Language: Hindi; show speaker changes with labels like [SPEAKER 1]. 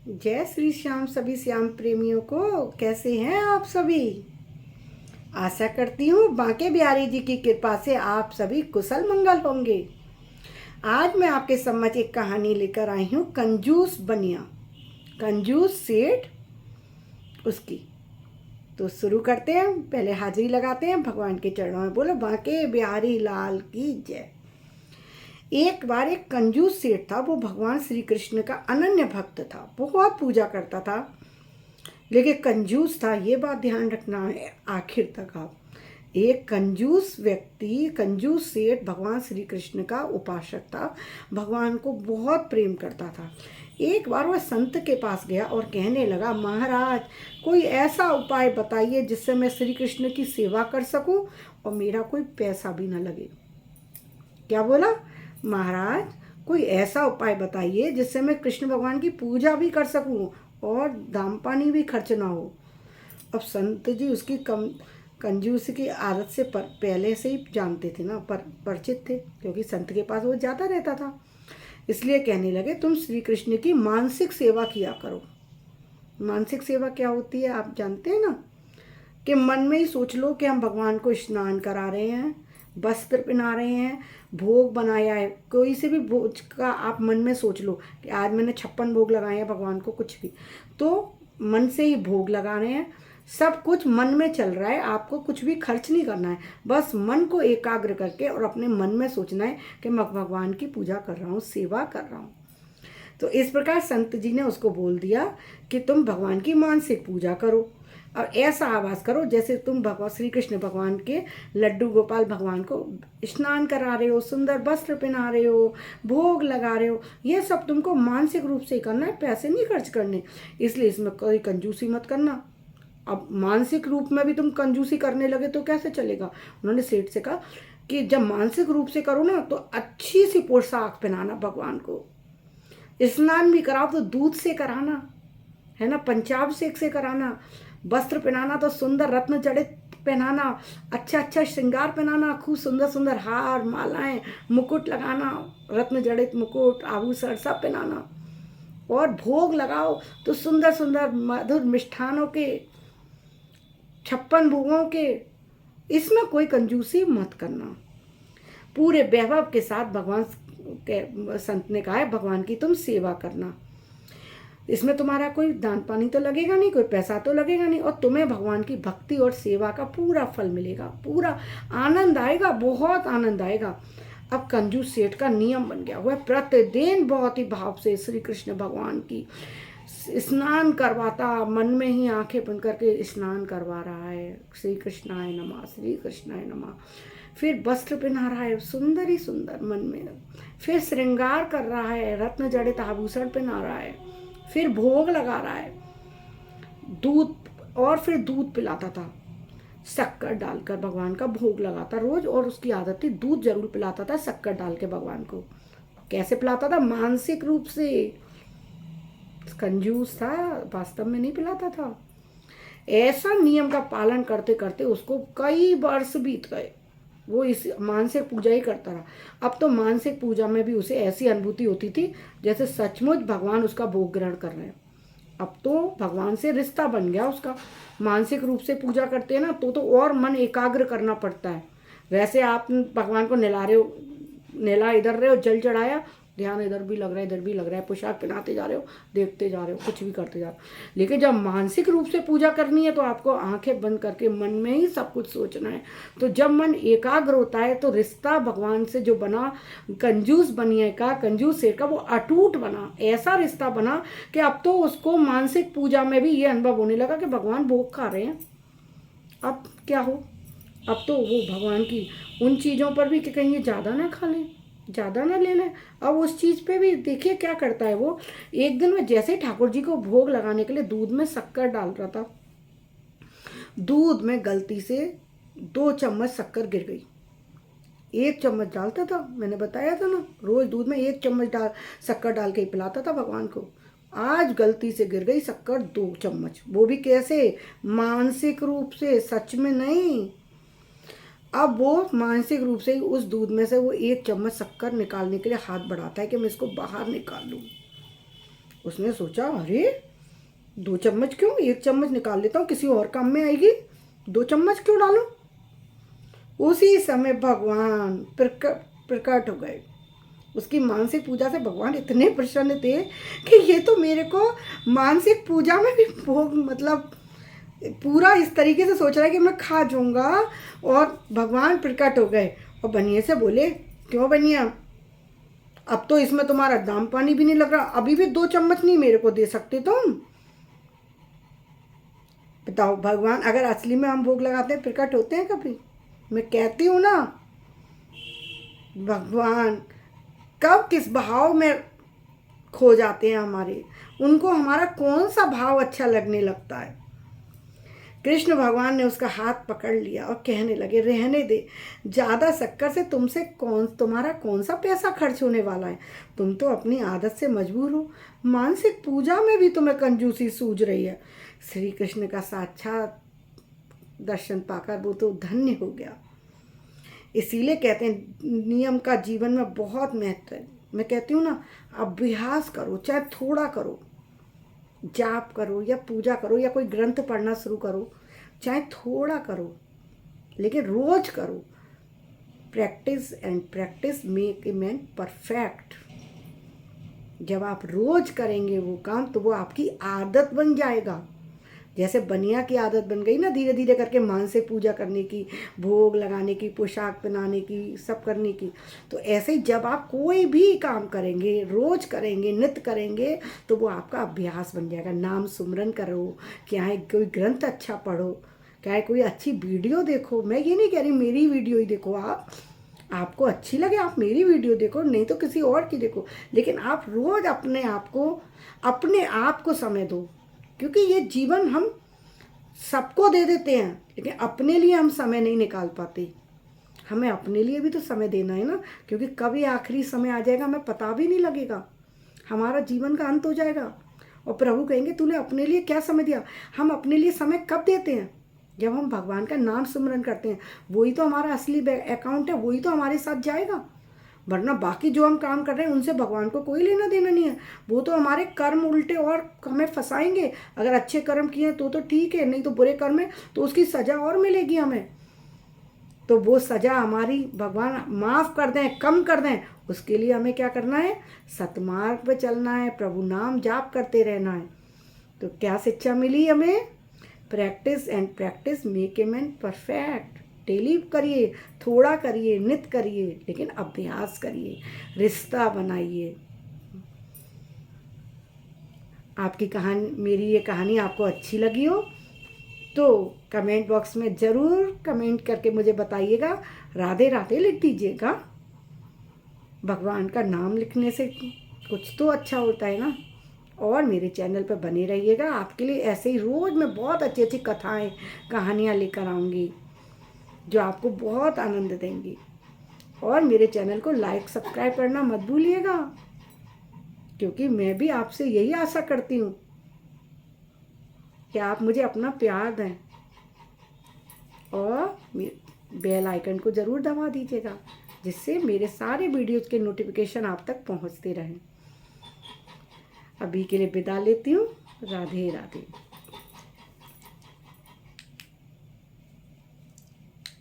[SPEAKER 1] जय श्री श्याम सभी श्याम प्रेमियों को। कैसे हैं आप सभी? आशा करती हूँ बांके बिहारी जी की कृपा से आप सभी कुशल मंगल होंगे। आज मैं आपके समझ एक कहानी लेकर आई हूँ, कंजूस बनिया, कंजूस सेठ उसकी। तो शुरू करते हैं। पहले हाजिरी लगाते हैं भगवान के चरणों में। बोलो बांके बिहारी लाल की जय। एक बार एक कंजूस सेठ था। वो भगवान श्री कृष्ण का अनन्य भक्त था, बहुत पूजा करता था, लेकिन कंजूस था। ये बात ध्यान रखना है आखिर तक आप। एक कंजूस व्यक्ति, कंजूस सेठ भगवान श्री कृष्ण का उपासक था, भगवान को बहुत प्रेम करता था। एक बार वह संत के पास गया और कहने लगा, महाराज कोई ऐसा उपाय बताइए जिससे मैं श्री कृष्ण की सेवा कर सकूं और मेरा कोई पैसा भी ना लगे। क्या बोला? महाराज कोई ऐसा उपाय बताइए जिससे मैं कृष्ण भगवान की पूजा भी कर सकूं और दाम पानी भी खर्च ना हो। अब संत जी उसकी कंजूसी की आदत से पहले से ही जानते थे ना, परिचित थे, क्योंकि संत के पास वो जाता रहता था। इसलिए कहने लगे, तुम श्री कृष्ण की मानसिक सेवा किया करो। मानसिक सेवा क्या होती है आप जानते हैं ना, कि मन में ही सोच लो कि हम भगवान को स्नान करा रहे हैं, वस्त्र पहना रहे हैं, भोग बनाया है। कोई से भी भोज का आप मन में सोच लो कि आज मैंने 56 भोग लगाए हैं भगवान को, कुछ भी, तो मन से ही भोग लगा रहे हैं। सब कुछ मन में चल रहा है, आपको कुछ भी खर्च नहीं करना है। बस मन को एकाग्र करके और अपने मन में सोचना है कि मैं भगवान की पूजा कर रहा हूँ, सेवा कर रहा हूँ। तो इस प्रकार संत जी ने उसको बोल दिया कि तुम भगवान की मानसिक पूजा करो और ऐसा आवाज़ करो जैसे तुम भगवान श्री कृष्ण भगवान के लड्डू गोपाल भगवान को स्नान करा रहे हो, सुंदर वस्त्र पहना रहे हो, भोग लगा रहे हो। ये सब तुमको मानसिक रूप से करना है, पैसे नहीं खर्च करने। इसलिए इसमें कोई कंजूसी मत करना। अब मानसिक रूप में भी तुम कंजूसी करने लगे तो कैसे चलेगा? उन्होंने सेठ से कहा कि जब मानसिक रूप से करो ना तो अच्छी सी पोशाक पहनाना भगवान को, स्नान भी कराओ तो दूध से कराना, है ना, पंचाभिषेक से कराना, वस्त्र पहनाना तो सुंदर रत्न जड़ित पहनाना, अच्छा अच्छा श्रृंगार पहनाना, खूब सुंदर सुंदर हार, मालाएं, मुकुट लगाना, रत्न जड़ित मुकुट, आभूषण सब पहनाना। और भोग लगाओ तो सुंदर सुंदर मधुर मिष्ठानों के, 56 भोगों के। इसमें कोई कंजूसी मत करना। पूरे वैभव के साथ भगवान के संत ने कहा है, भगवान की तुम सेवा करना। इसमें तुम्हारा कोई दान पानी तो लगेगा नहीं, कोई पैसा तो लगेगा नहीं, और तुम्हें भगवान की भक्ति और सेवा का पूरा फल मिलेगा, पूरा आनंद आएगा, बहुत आनंद आएगा। अब कंजूस सेठ का नियम बन गया हुआ है, प्रतिदिन बहुत ही भाव से श्री कृष्ण भगवान की स्नान करवाता, मन में ही आंखें बंद करके स्नान करवा रहा है, श्री कृष्णाय नमः, श्री कृष्णाय नमः। फिर वस्त्र पहना रहा है सुंदर ही सुंदर मन में, फिर श्रृंगार कर रहा है, रत्न जड़ित आभूषण पहना रहा है, फिर भोग लगा रहा है, दूध, और फिर दूध पिलाता था, शक्कर डालकर भगवान का भोग लगाता रोज। और उसकी आदत थी दूध जरूर पिलाता था शक्कर डाल के भगवान को। कैसे पिलाता था? मानसिक रूप से। कंजूस था, वास्तव में नहीं पिलाता था। ऐसा नियम का पालन करते करते उसको कई वर्ष बीत गए। वो इस मानसिक पूजा ही करता रहा। अब तो मानसिक पूजा में भी उसे ऐसी अनुभूति होती थी जैसे सचमुच भगवान उसका भोग ग्रहण कर रहे हैं। अब तो भगवान से रिश्ता बन गया उसका। मानसिक रूप से पूजा करते हैं ना तो और मन एकाग्र करना पड़ता है। वैसे आप भगवान को नहला रहे हो, नहला इधर रहे हो, जल चढ़ाया, ध्यान इधर भी लग रहा है, इधर भी लग रहा है, पोशाक पहनाते जा रहे हो, देखते जा रहे हो, कुछ भी करते जा रहे हो। लेकिन जब मानसिक रूप से पूजा करनी है तो आपको आंखें बंद करके मन में ही सब कुछ सोचना है। तो जब मन एकाग्र होता है तो रिश्ता भगवान से जो बना, कंजूस बनिए का, कंजूस से का, वो अटूट बना। ऐसा रिश्ता बना कि अब तो उसको मानसिक पूजा में भी ये अनुभव होने लगा कि भगवान भोग खा रहे हैं। अब क्या हो, अब तो वो भगवान की उन चीज़ों पर भी कि कहीं ये ज़्यादा ना खा लें, ज़्यादा ना ले लें। अब उस चीज़ पे भी देखिए क्या करता है वो। एक दिन में जैसे ठाकुर जी को भोग लगाने के लिए दूध में शक्कर डाल रहा था, दूध में गलती से 2 चम्मच शक्कर गिर गई। 1 चम्मच डालता था, मैंने बताया था ना, रोज दूध में 1 चम्मच शक्कर डाल के ही पिलाता था भगवान को। आज गलती से गिर गई शक्कर 2 चम्मच, वो भी कैसे? मानसिक रूप से, सच में नहीं। अब वो मानसिक रूप से उस दूध में से वो 1 चम्मच शक्कर निकालने के लिए हाथ बढ़ाता है कि मैं इसको बाहर निकाल लूँ। उसने सोचा, अरे 2 चम्मच क्यों, 1 चम्मच निकाल लेता हूँ, किसी और काम में आएगी, 2 चम्मच क्यों डालूं। उसी समय भगवान प्रकट हो गए। उसकी मानसिक पूजा से भगवान इतने प्रसन्न थे कि ये तो मेरे को मानसिक पूजा में भी भोग, मतलब पूरा इस तरीके से सोच रहा है कि मैं खा जाऊंगा। और भगवान प्रकट हो गए और बनिए से बोले, क्यों बनिया, अब तो इसमें तुम्हारा दाम पानी भी नहीं लग रहा, अभी भी 2 चम्मच नहीं मेरे को दे सकते तुम। बताओ, भगवान अगर असली में हम भोग लगाते हैं प्रकट होते हैं कभी? मैं कहती हूँ ना, भगवान कब किस भाव में खो जाते हैं हमारे, उनको हमारा कौन सा भाव अच्छा लगने लगता है। कृष्ण भगवान ने उसका हाथ पकड़ लिया और कहने लगे, रहने दे, ज़्यादा शक्कर से तुम्हारा कौन सा पैसा खर्च होने वाला है। तुम तो अपनी आदत से मजबूर हो, मानसिक पूजा में भी तुम्हें कंजूसी सूझ रही है। श्री कृष्ण का साक्षात दर्शन पाकर वो तो धन्य हो गया। इसीलिए कहते हैं नियम का जीवन में बहुत महत्व है। मैं कहती हूँ ना, अभ्यास करो, चाहे थोड़ा करो, जाप करो या पूजा करो या कोई ग्रंथ पढ़ना शुरू करो, चाहे थोड़ा करो, लेकिन रोज करो। Practice and practice make a man perfect. जब आप रोज करेंगे वो काम, तो वो आपकी आदत बन जाएगा। जैसे बनिया की आदत बन गई ना धीरे धीरे करके मानसिक पूजा करने की, भोग लगाने की, पोशाक पहनाने की, सब करने की। तो ऐसे ही जब आप कोई भी काम करेंगे, रोज करेंगे, नित्य करेंगे, तो वो आपका अभ्यास बन जाएगा। नाम सुमरन करो, क्या है कोई ग्रंथ अच्छा पढ़ो, क्या है कोई अच्छी वीडियो देखो। मैं ये नहीं कह रही मेरी वीडियो ही देखो, आपको अच्छी लगे आप मेरी वीडियो देखो, नहीं तो किसी और की देखो, लेकिन आप रोज अपने आप को समय दो। क्योंकि ये जीवन हम सबको दे देते हैं, लेकिन अपने लिए हम समय नहीं निकाल पाते। हमें अपने लिए भी तो समय देना है ना, क्योंकि कभी आखिरी समय आ जाएगा, हमें पता भी नहीं लगेगा, हमारा जीवन का अंत हो जाएगा। और प्रभु कहेंगे, तूने अपने लिए क्या समय दिया। हम अपने लिए समय कब देते हैं? जब हम भगवान का नाम सुमरन करते हैं। वही तो हमारा असली अकाउंट है, वही तो हमारे साथ जाएगा। वरना बाकी जो हम काम कर रहे हैं उनसे भगवान को कोई लेना देना नहीं है। वो तो हमारे कर्म उल्टे और हमें फंसाएंगे। अगर अच्छे कर्म किए हैं तो ठीक है, नहीं तो बुरे कर्म है तो उसकी सज़ा और मिलेगी हमें। तो वो सज़ा हमारी भगवान माफ़ कर दें, कम कर दें, उसके लिए हमें क्या करना है? सतमार्ग पे चलना है, प्रभु नाम जाप करते रहना है। तो क्या शिक्षा मिली हमें? Practice and practice make a man perfect. Daily करिए, थोड़ा करिए, नित्य करिए, लेकिन अभ्यास करिए, रिश्ता बनाइए। आपकी कहानी, मेरी ये कहानी आपको अच्छी लगी हो तो कमेंट बॉक्स में ज़रूर कमेंट करके मुझे बताइएगा। राधे राधे लिख दीजिएगा। भगवान का नाम लिखने से कुछ तो अच्छा होता है ना। और मेरे चैनल पर बने रहिएगा, आपके लिए ऐसे ही रोज़ मैं बहुत अच्छी अच्छी कथाएं, कहानियाँ लेकर आऊँगी जो आपको बहुत आनंद देंगी। और मेरे चैनल को लाइक सब्सक्राइब करना मत भूलिएगा, क्योंकि मैं भी आपसे यही आशा करती हूँ कि आप मुझे अपना प्यार दें। और बेल आइकन को ज़रूर दबा दीजिएगा, जिससे मेरे सारे वीडियोज़ के नोटिफिकेशन आप तक पहुँचते रहें। अभी के लिए विदा लेती हूँ। राधे राधे।